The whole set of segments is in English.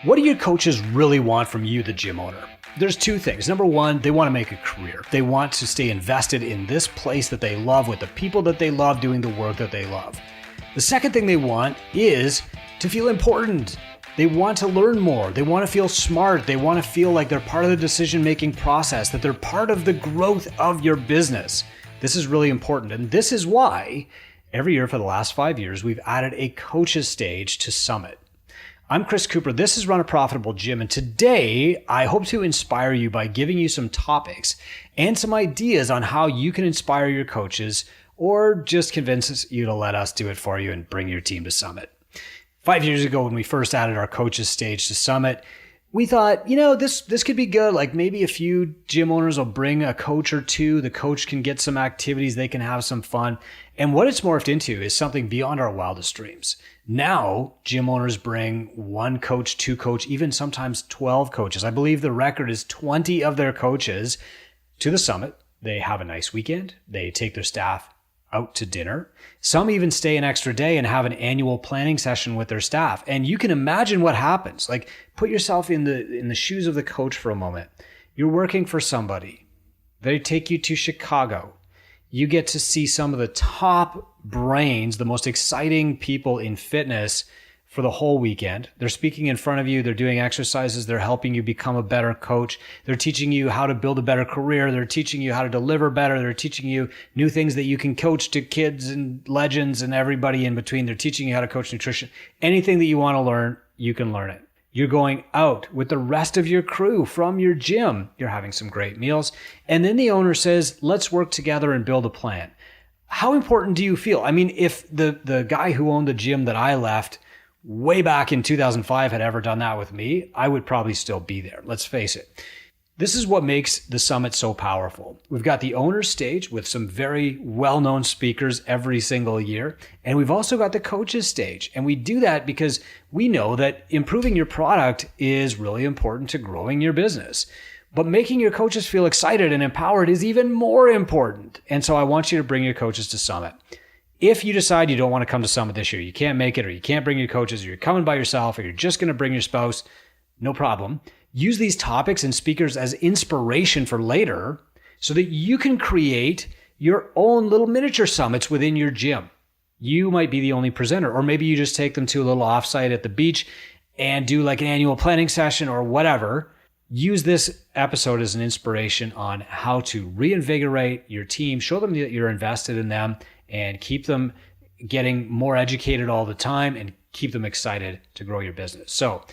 What do your coaches really want from you, the gym owner? There's two things. Number one, they want to make a career. They want to stay invested in this place that they love with the people that they love doing the work that they love. The second thing they want is to feel important. They want to learn more. They want to feel smart. They want to feel like they're part of the decision-making process, that they're part of the growth of your business. This is really important. And this is why every year for the last 5 years, we've added a coaches stage to Summit. I'm Chris Cooper. This is Run a Profitable Gym. And today I hope to inspire you by giving you some topics and some ideas on how you can inspire your coaches or just convince you to let us do it for you and bring your team to Summit. 5 years ago, when we first added our coaches stage to Summit, we thought, this could be good. Like maybe a few gym owners will bring a coach or two. The coach can get some activities. They can have some fun. And what it's morphed into is something beyond our wildest dreams. Now, gym owners bring one coach, two coach, even sometimes 12 coaches. I believe the record is 20 of their coaches to the Summit. They have a nice weekend. They take their staff out to dinner. Some even stay an extra day and have an annual planning session with their staff. And you can imagine what happens. Like, put yourself in the shoes of the coach for a moment. You're working for somebody. They take you to Chicago. You get to see some of the top brains, the most exciting people in fitness for the whole weekend. They're speaking in front of you. They're doing exercises. They're helping you become a better coach. They're teaching you how to build a better career. They're teaching you how to deliver better. They're teaching you new things that you can coach to kids and legends and everybody in between. They're teaching you how to coach nutrition. Anything that you want to learn, you can learn it. You're going out with the rest of your crew from your gym. You're having some great meals. And then the owner says, let's work together and build a plan. How important do you feel? I mean, if the guy who owned the gym that I left way back in 2005 had ever done that with me, I would probably still be there. Let's face it. This is what makes the Summit so powerful. We've got the owner stage with some very well-known speakers every single year. And we've also got the coaches stage. And we do that because we know that improving your product is really important to growing your business. But making your coaches feel excited and empowered is even more important. And so I want you to bring your coaches to Summit. If you decide you don't want to come to Summit this year, you can't make it, or you can't bring your coaches, or you're coming by yourself, or you're just going to bring your spouse, no problem. Use these topics and speakers as inspiration for later so that you can create your own little miniature summits within your gym. You might be the only presenter, or maybe you just take them to a little offsite at the beach and do like an annual planning session or whatever. Use this episode as an inspiration on how to reinvigorate your team, show them that you're invested in them, and keep them getting more educated all the time and keep them excited to grow your business. So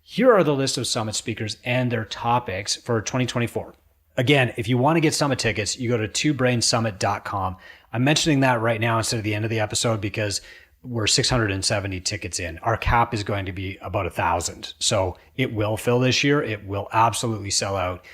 here are the list of Summit speakers and their topics for 2024. Again, if you want to get Summit tickets, you go to twobrainsummit.com. I'm mentioning that right now instead of the end of the episode because we're 670 tickets in. Our cap is going to be about 1,000. So it will fill this year. It will absolutely sell out.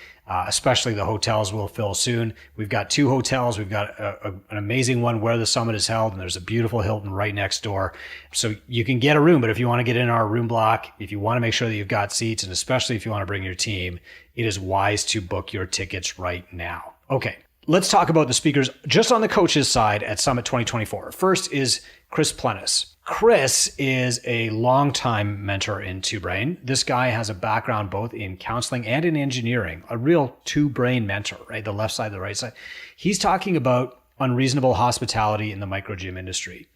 Especially the hotels will fill soon. We've got 2 hotels. We've got an amazing one where the Summit is held, and there's a beautiful Hilton right next door. So you can get a room, but if you want to get in our room block, if you want to make sure that you've got seats, and especially if you want to bring your team, it is wise to book your tickets right now. Okay, let's talk about the speakers just on the coaches side at Summit 2024. First is Chris Plenis. Chris is a longtime mentor in Two Brain. This guy has a background both in counseling and in engineering, a real two brain mentor, right? The left side, the right side. He's talking about unreasonable hospitality in the microgym industry.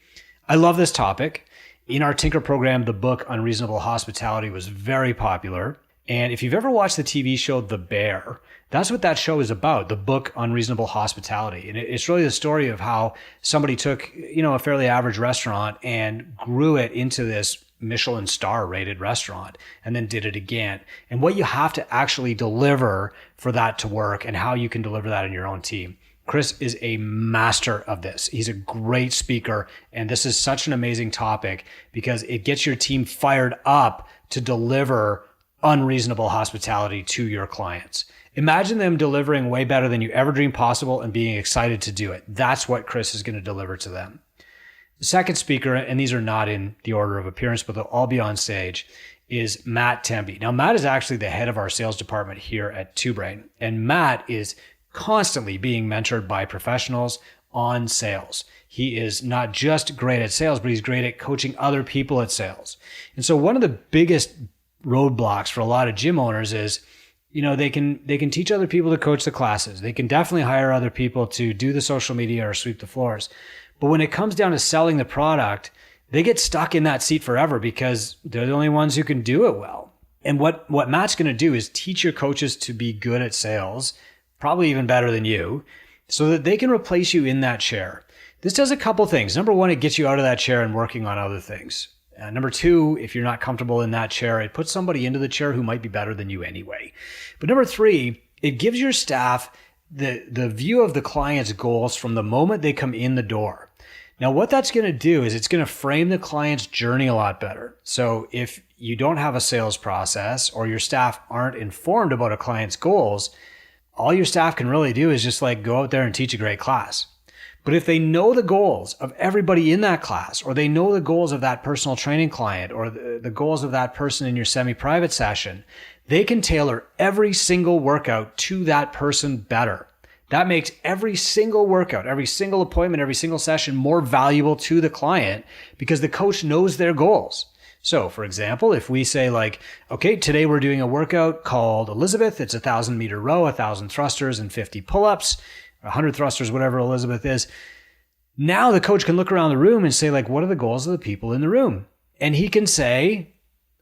I love this topic. In our Tinker program, the book Unreasonable Hospitality was very popular. And if you've ever watched the TV show The Bear, that's what that show is about, the book Unreasonable Hospitality. And it's really the story of how somebody took, a fairly average restaurant and grew it into this Michelin star rated restaurant and then did it again. And what you have to actually deliver for that to work and how you can deliver that in your own team. Chris is a master of this. He's a great speaker. And this is such an amazing topic because it gets your team fired up to deliver unreasonable hospitality to your clients. Imagine them delivering way better than you ever dreamed possible and being excited to do it. That's what Chris is going to deliver to them. The second speaker, and these are not in the order of appearance, but they'll all be on stage, is Matt Temby. Now, Matt is actually the head of our sales department here at Two Brain, and Matt is constantly being mentored by professionals on sales. He is not just great at sales, but he's great at coaching other people at sales. And so one of the biggest roadblocks for a lot of gym owners is, they can teach other people to coach the classes. They can definitely hire other people to do the social media or sweep the floors. But when it comes down to selling the product, they get stuck in that seat forever because they're the only ones who can do it well. And what Matt's going to do is teach your coaches to be good at sales, probably even better than you, so that they can replace you in that chair. This does a couple things. Number one, it gets you out of that chair and working on other things. Number two, if you're not comfortable in that chair, it puts somebody into the chair who might be better than you anyway. But number three, it gives your staff the view of the client's goals from the moment they come in the door. Now, what that's going to do is it's going to frame the client's journey a lot better. So if you don't have a sales process or your staff aren't informed about a client's goals, all your staff can really do is just go out there and teach a great class. But if they know the goals of everybody in that class, or they know the goals of that personal training client, or the goals of that person in your semi-private session, they can tailor every single workout to that person better. That makes every single workout, every single appointment, every single session more valuable to the client because the coach knows their goals. So for example, if we say okay, today we're doing a workout called Elizabeth. It's a 1,000-meter row, 1,000 thrusters and 50 pull-ups, 100 thrusters, whatever Elizabeth is. Now the coach can look around the room and say what are the goals of the people in the room? And he can say,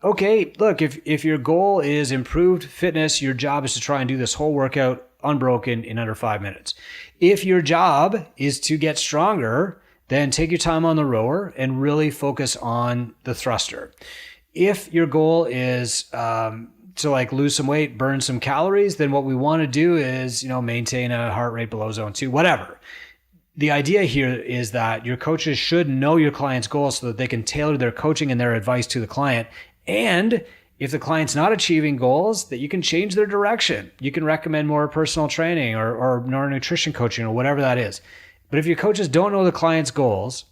okay, look, if your goal is improved fitness, your job is to try and do this whole workout unbroken in under 5 minutes. If your job is to get stronger, then take your time on the rower and really focus on the thruster. If your goal is to lose some weight, burn some calories, then what we want to do is, maintain a heart rate below zone 2, whatever. The idea here is that your coaches should know your client's goals so that they can tailor their coaching and their advice to the client. And if the client's not achieving goals, that you can change their direction. You can recommend more personal training or more nutrition coaching or whatever that is. But if your coaches don't know the client's goals,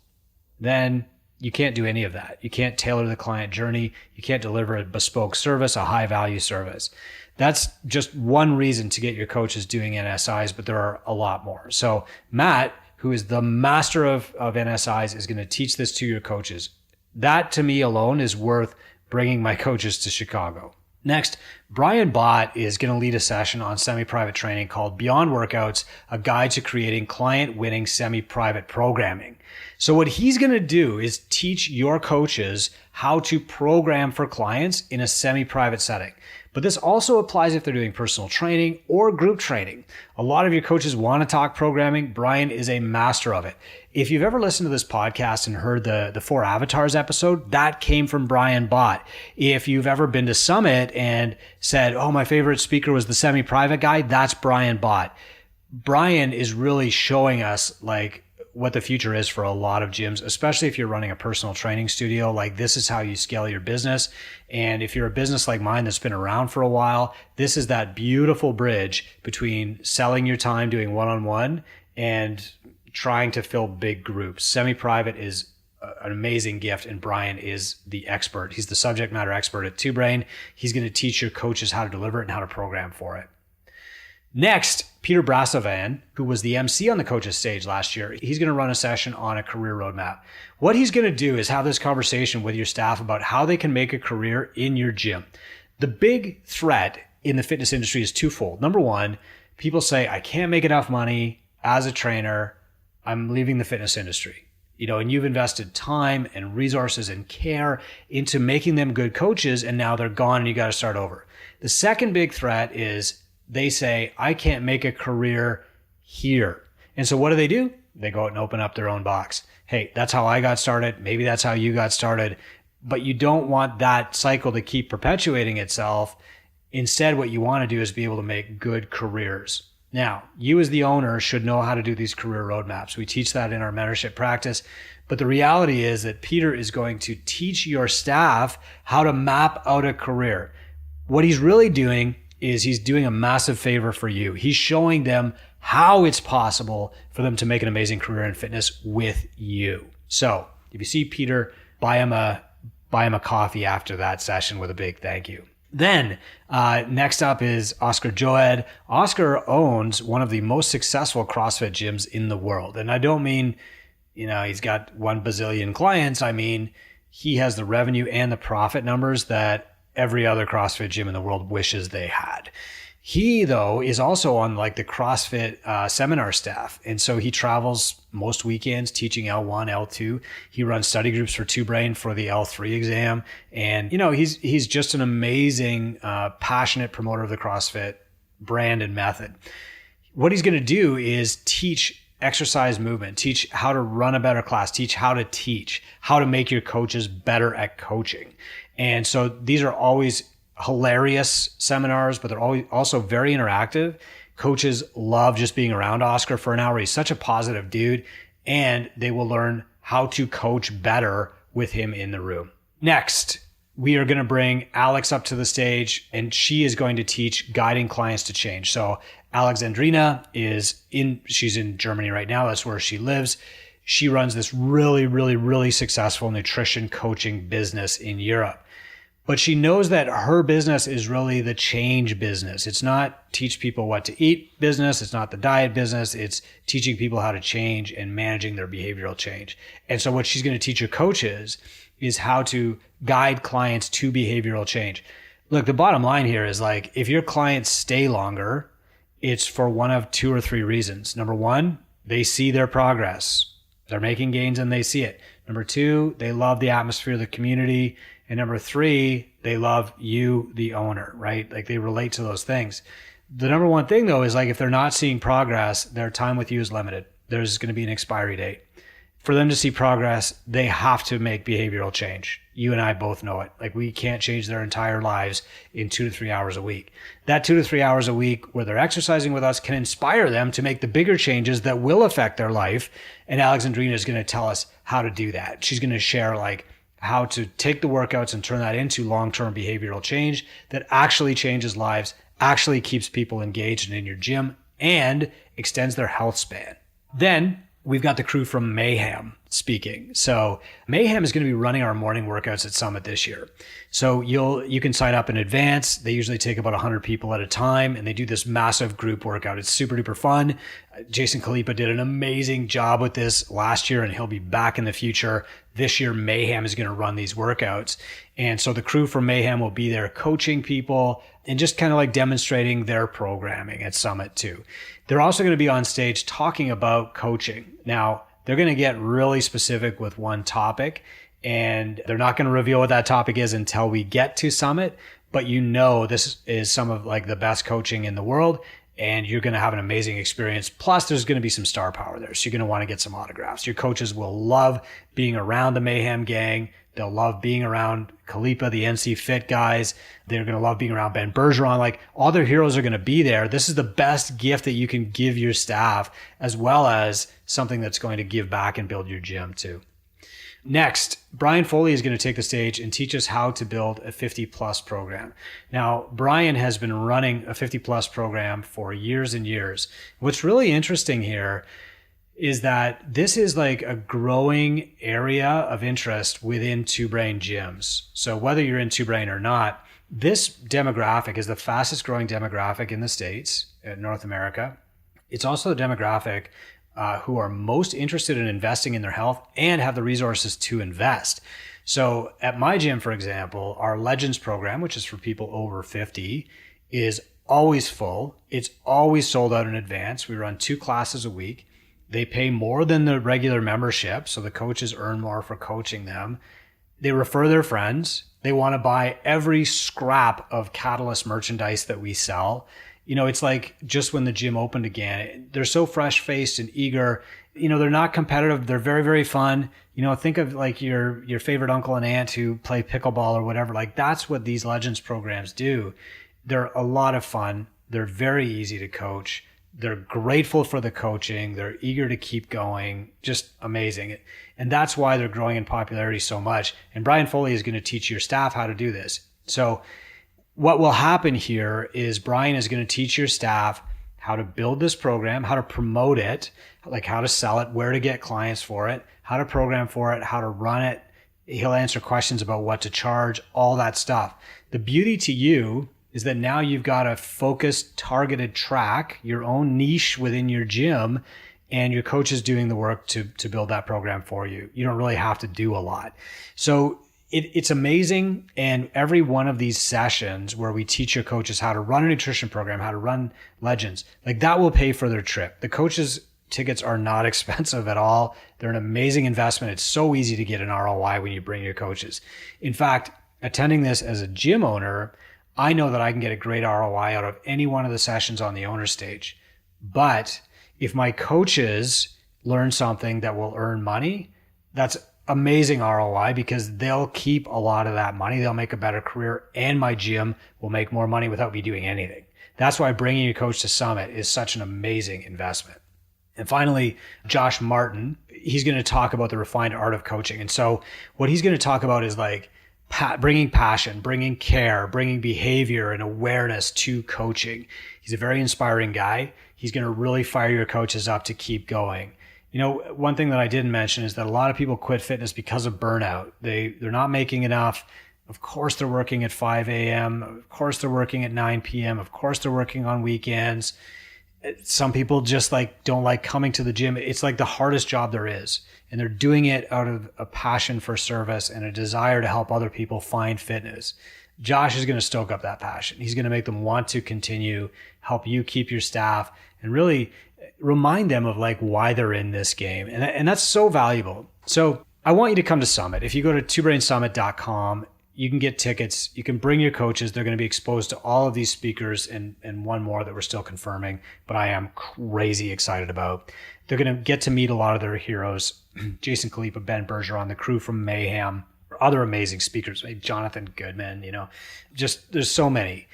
then you can't do any of that. You can't tailor the client journey. You can't deliver a bespoke service, a high value service. That's just one reason to get your coaches doing NSIs, but there are a lot more. So Matt, who is the master of NSIs, is going to teach this to your coaches. That to me alone is worth bringing my coaches to Chicago. Next, Brian Bott is going to lead a session on semi-private training called Beyond Workouts, a guide to creating client-winning semi-private programming. So what he's going to do is teach your coaches how to program for clients in a semi-private setting. But this also applies if they're doing personal training or group training. A lot of your coaches want to talk programming. Brian is a master of it. If you've ever listened to this podcast and heard the 4 Avatars episode, that came from Brian Bott. If you've ever been to Summit and said, oh, my favorite speaker was the semi-private guy, that's Brian Bott. Brian is really showing us what the future is for a lot of gyms, especially if you're running a personal training studio. This is how you scale your business. And if you're a business like mine that's been around for a while, this is that beautiful bridge between selling your time doing one-on-one and trying to fill big groups. Semi-private is an amazing gift, and Brian is the expert. He's the subject matter expert at Two Brain. He's going to teach your coaches how to deliver it and how to program for it. Next, Peter Brasovan, who was the MC on the coaches stage last year, he's going to run a session on a career roadmap. What he's going to do is have this conversation with your staff about how they can make a career in your gym. The big threat in the fitness industry is twofold. Number one, people say, I can't make enough money as a trainer. I'm leaving the fitness industry. And you've invested time and resources and care into making them good coaches, and now they're gone and you got to start over. The second big threat is they say, I can't make a career here. And so what do? They go out and open up their own box. Hey, that's how I got started. Maybe that's how you got started. But you don't want that cycle to keep perpetuating itself. Instead, what you want to do is be able to make good careers. Now, you as the owner should know how to do these career roadmaps. We teach that in our mentorship practice. But the reality is that Peter is going to teach your staff how to map out a career. What he's really doing is he's doing a massive favor for you. He's showing them how it's possible for them to make an amazing career in fitness with you. So if you see Peter, buy him a coffee after that session with a big thank you. Then next up is Oskar Johed. Oskar owns one of the most successful CrossFit gyms in the world. And I don't mean, he's got 1 bazillion clients. I mean, he has the revenue and the profit numbers that every other CrossFit gym in the world wishes they had. He, though, is also on like the CrossFit seminar staff. And so he travels most weekends teaching L1, L2. He runs study groups for Two Brain for the L3 exam. And, he's just an amazing, passionate promoter of the CrossFit brand and method. What he's going to do is teach exercise movement, teach how to run a better class, teach how to make your coaches better at coaching. And so these are always hilarious seminars, but they're always also very interactive. Coaches love just being around Oskar for an hour. He's such a positive dude, and they will learn how to coach better with him in the room. Next, we are going to bring Alex up to the stage, and she is going to teach guiding clients to change. So Alexandrina she's in Germany right now. That's where she lives. She runs this really, really, really successful nutrition coaching business in Europe. But she knows that her business is really the change business. It's not teach people what to eat business. It's not the diet business. It's teaching people how to change and managing their behavioral change. And so what she's going to teach her coaches is how to guide clients to behavioral change. Look, the bottom line here is like, if your clients stay longer, it's for one of two or three reasons. Number one, they see their progress. They're making gains and they see it. Number two, they love the atmosphere of the community. And number three, they love you, the owner, right? Like they relate to those things. The number one thing though is like, if they're not seeing progress, their time with you is limited. There's going to be an expiry date. For them to see progress, they have to make behavioral change. You and I both know it. Like we can't change their entire lives in 2 to 3 hours a week. That 2 to 3 hours a week where they're exercising with us can inspire them to make the bigger changes that will affect their life. And Alexandrina is going to tell us how to do that. She's going to share like how to take the workouts and turn that into long-term behavioral change that actually changes lives, actually keeps people engaged and in your gym, and extends their health span. Then we've got the crew from Mayhem speaking. So Mayhem is going to be running our morning workouts at Summit this year. So you can sign up in advance. They usually take about 100 people at a time, and they do this massive group workout. It's super duper fun. Jason Khalipa did an amazing job with this last year, and he'll be back in the future. This year, Mayhem is going to run these workouts. And so the crew from Mayhem will be there coaching people and just kind of like demonstrating their programming at Summit too. They're also going to be on stage talking about coaching. Now, they're going to get really specific with one topic, and they're not going to reveal what that topic is until we get to Summit. But this is some of like the best coaching in the world, and you're going to have an amazing experience. Plus, there's going to be some star power there. So you're going to want to get some autographs. Your coaches will love being around the Mayhem gang. They'll love being around Khalipa, the NC Fit guys. They're going to love being around Ben Bergeron. Like all their heroes are going to be there. This is the best gift that you can give your staff, as well as something that's going to give back and build your gym too. Next, Brian Foley is going to take the stage and teach us how to build a 50 plus program. Now, Brian has been running a 50 plus program for years and years. What's really interesting here is that this is like a growing area of interest within Two Brain gyms. So whether you're in Two Brain or not, this demographic is the fastest growing demographic in the States, in North America. It's also the demographic who are most interested in investing in their health and have the resources to invest. So at my gym, for example, our Legends program, which is for people over 50, is always full. It's always sold out in advance. We run 2 classes a week. They pay more than the regular membership, so the coaches earn more for coaching them. They refer their friends. They want to buy every scrap of Catalyst merchandise that we sell. It's like just when the gym opened again, they're so fresh-faced and eager. They're not competitive. They're very, very fun. Think of like your favorite uncle and aunt who play pickleball or whatever. Like that's what these Legends programs do. They're a lot of fun. They're very easy to coach. They're grateful for the coaching. They're eager to keep going. Just amazing. And that's why they're growing in popularity so much. And Brian Foley is going to teach your staff how to do this. So what will happen here is Brian is going to teach your staff how to build this program, how to promote it, like how to sell it, where to get clients for it, how to program for it, how to run it. He'll answer questions about what to charge, all that stuff. The beauty to you is that now you've got a focused, targeted track, your own niche within your gym, and your coach is doing the work to build that program for you. You don't really have to do a lot. So It's amazing. And every one of these sessions where we teach your coaches how to run a nutrition program, how to run Legends, like that will pay for their trip. The coaches' tickets are not expensive at all. They're an amazing investment. It's so easy to get an ROI when you bring your coaches. In fact, attending this as a gym owner, I know that I can get a great ROI out of any one of the sessions on the owner stage. But if my coaches learn something that will earn money, that's amazing ROI, because they'll keep a lot of that money. They'll make a better career, and my gym will make more money without me doing anything. That's why bringing your coach to Summit is such an amazing investment. And finally, Josh Martin, he's going to talk about the refined art of coaching. And so what he's going to talk about is like bringing passion, bringing care, bringing behavior and awareness to coaching. He's a very inspiring guy. He's going to really fire your coaches up to keep going. You know, one thing that I didn't mention is that a lot of people quit fitness because of burnout. They're not making enough. Of course, they're working at 5 a.m. Of course, they're working at 9 p.m. Of course, they're working on weekends. Some people just don't like coming to the gym. It's like the hardest job there is. And they're doing it out of a passion for service and a desire to help other people find fitness. Josh is going to stoke up that passion. He's going to make them want to continue, help you keep your staff, and really remind them of why they're in this game. And that's so valuable. So I want you to come to Summit. If you go to twobrainsummit.com, you can get tickets. You can bring your coaches. They're going to be exposed to all of these speakers and one more that we're still confirming, but I am crazy excited about. They're going to get to meet a lot of their heroes, Jason Khalipa, Ben Bergeron, the crew from Mayhem, other amazing speakers, like Jonathan Goodman, just there's so many.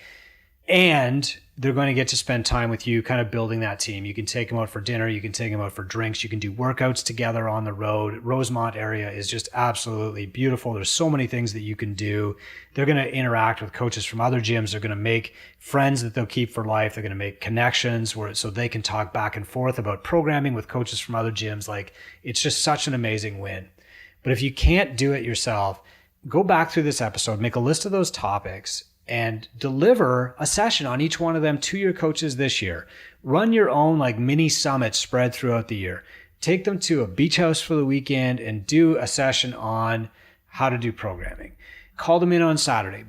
And they're going to get to spend time with you, kind of building that team. You can take them out for dinner. You can take them out for drinks. You can do workouts together on the road. Rosemont area is just absolutely beautiful. There's so many things that you can do. They're going to interact with coaches from other gyms. They're going to make friends that they'll keep for life. They're going to make connections so they can talk back and forth about programming with coaches from other gyms. It's just such an amazing win. But if you can't do it yourself, go back through this episode, make a list of those topics, and deliver a session on each one of them to your coaches this year. Run your own mini summit spread throughout the year. Take them to a beach house for the weekend and do a session on how to do programming. Call them in on Saturday.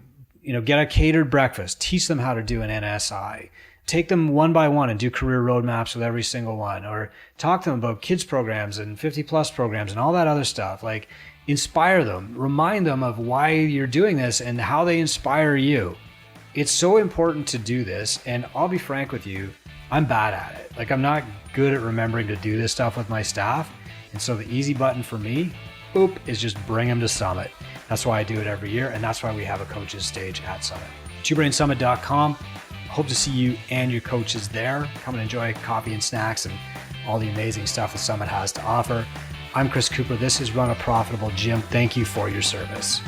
Get a catered breakfast. Teach them how to do an NSI. Take them one by one and do career roadmaps with every single one, or talk to them about kids programs and 50 plus programs and all that other stuff. Inspire them, remind them of why you're doing this and how they inspire you. It's so important to do this. And I'll be frank with you, I'm bad at it. I'm not good at remembering to do this stuff with my staff. And so the easy button for me, is just bring them to Summit. That's why I do it every year. And that's why we have a coaches stage at Summit. twobrainsummit.com. Hope to see you and your coaches there. Come and enjoy coffee and snacks and all the amazing stuff that Summit has to offer. I'm Chris Cooper. This is Run a Profitable Gym. Thank you for your service.